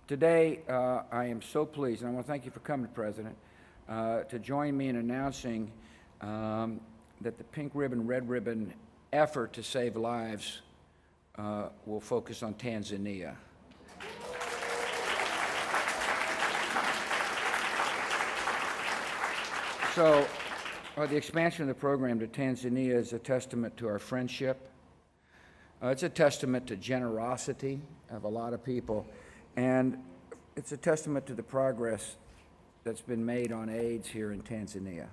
Today, I am so pleased, and I want to thank you for coming, President, to join me in announcing that the Pink Ribbon, Red Ribbon effort to save lives will focus on Tanzania. So, the expansion of the program to Tanzania is a testament to our friendship. It's a testament to generosity of a lot of people, and it's a testament to the progress that's been made on AIDS here in Tanzania.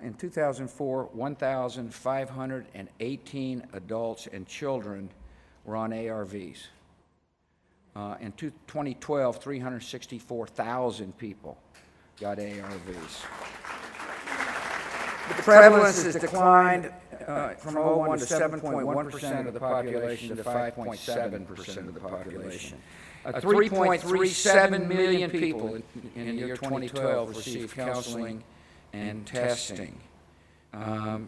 In 2004, 1,518 adults and children were on ARVs. In 2012, 364,000 people got ARVs. The prevalence has declined from 0.1 to 7.1% of the population to 5.7% of the population. 3.37 million people in the year 2012 received counseling and testing. A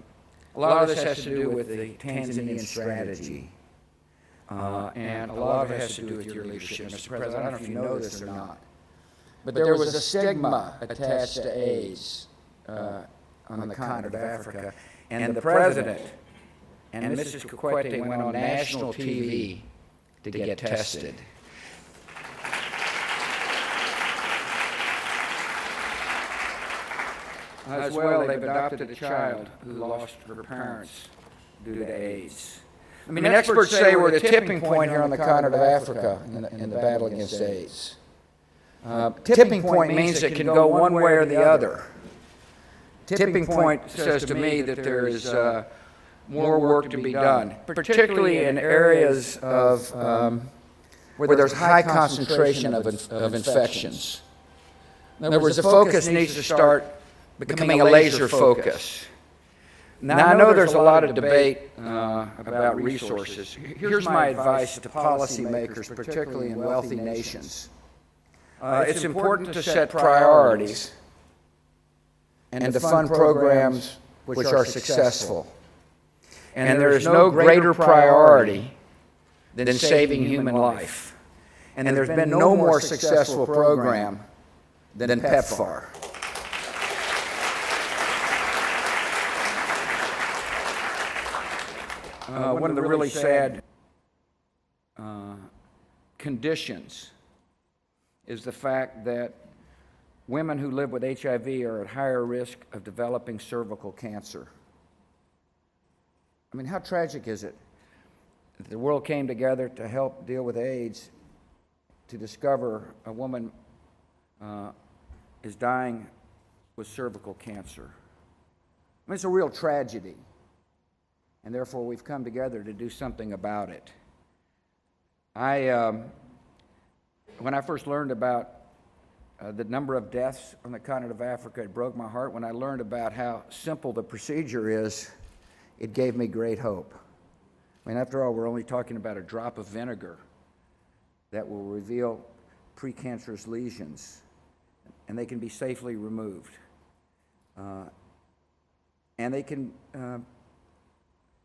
lot of this has to do with the Tanzanian strategy, and a lot of it has to do with your leadership, Mr. President. I don't know if you know this or not, but there was a stigma attached to AIDS on the continent of Africa, and the President and Mrs. Kikwete went on national TV to get tested. As well, they've adopted a child who lost her parents due to AIDS. I mean, experts say we're at a tipping point here on the continent of Africa in the battle against AIDS. Tipping point means it can go one way or the other. Tipping point says to me that there is more work to be done, particularly in areas of where there's high concentration of infections. In other words, the focus needs to start becoming a laser focus. Now, I know there's a lot of debate about resources. Here's my advice to policymakers, particularly in wealthy nations. It's important to set priorities and to fund programs which are successful. And there is no greater priority than saving human life. And there's been no more successful program than PEPFAR. One of the really sad conditions is the fact that women who live with HIV are at higher risk of developing cervical cancer. I mean, how tragic is it that the world came together to help deal with AIDS to discover a woman is dying with cervical cancer? I mean, it's a real tragedy, and therefore we've come together to do something about it. When I first learned about the number of deaths on the continent of Africa, it broke my heart. When I learned about how simple the procedure is, it gave me great hope. I mean, after all, we're only talking about a drop of vinegar that will reveal precancerous lesions, and they can be safely removed. And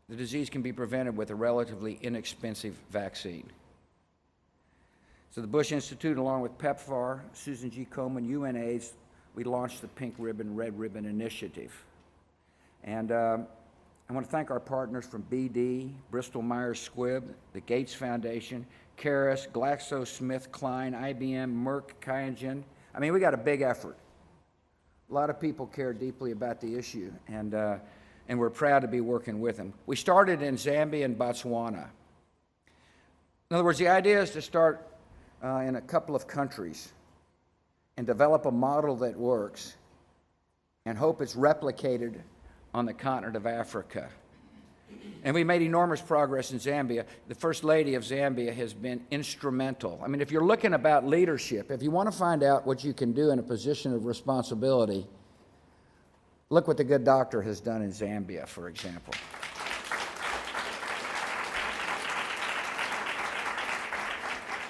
the disease can be prevented with a relatively inexpensive vaccine. So the Bush Institute, along with PEPFAR, Susan G. Komen, UNAIDS, we launched the Pink Ribbon, Red Ribbon Initiative. And I want to thank our partners from BD, Bristol Myers Squibb, the Gates Foundation, Caris, GlaxoSmithKline, IBM, Merck, Qiagen. I mean, we got a big effort. A lot of people care deeply about the issue, and we're proud to be working with them. We started in Zambia and Botswana. In other words, the idea is to start in a couple of countries and develop a model that works and hope it's replicated on the continent of Africa. And we made enormous progress in Zambia. The First Lady of Zambia has been instrumental. I mean, if you're looking about leadership, if you want to find out what you can do in a position of responsibility, look what the Good Doctor has done in Zambia, for example.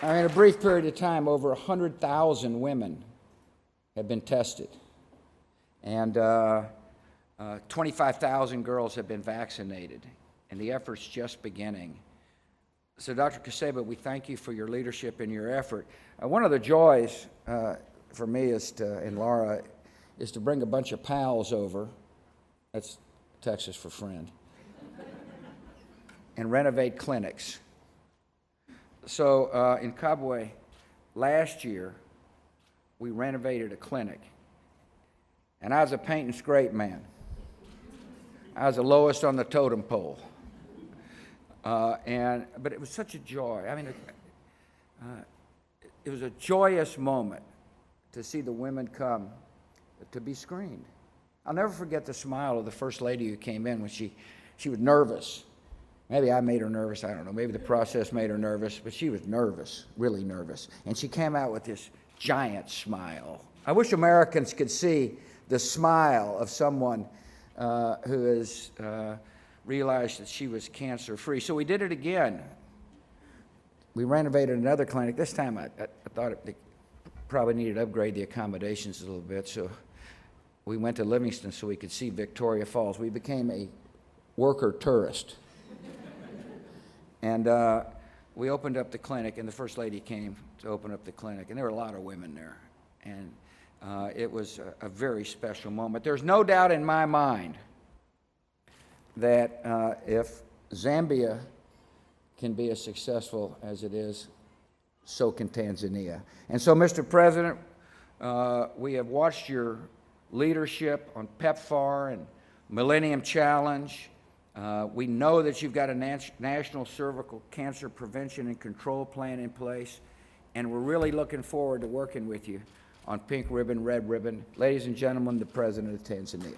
In a brief period of time, over 100,000 women have been tested, and 25,000 girls have been vaccinated, and the effort's just beginning. So, Dr. Kaseba, we thank you for your leadership and your effort. One of the joys for me and Laura is to bring a bunch of pals over, that's Texas for friend, and renovate clinics. So in Kabwe, last year, we renovated a clinic. And I was a paint and scrape man. I was the lowest on the totem pole. But it was such a joy. I mean, it was a joyous moment to see the women come to be screened. I'll never forget the smile of the first lady who came in when she was nervous. Maybe I made her nervous, I don't know. Maybe the process made her nervous, but she was nervous, really nervous. And she came out with this giant smile. I wish Americans could see the smile of someone who has realized that she was cancer-free. So we did it again. We renovated another clinic. This time I thought it probably needed to upgrade the accommodations a little bit, so we went to Livingston so we could see Victoria Falls. We became a worker tourist. And we opened up the clinic, and the First Lady came to open up the clinic, and there were a lot of women there. And it was a very special moment. There's no doubt in my mind that if Zambia can be as successful as it is, so can Tanzania. And so, Mr. President, we have watched your leadership on PEPFAR and Millennium Challenge. We know that you've got a national cervical cancer prevention and control plan in place, and we're really looking forward to working with you on Pink Ribbon, Red Ribbon. Ladies and gentlemen, the President of Tanzania.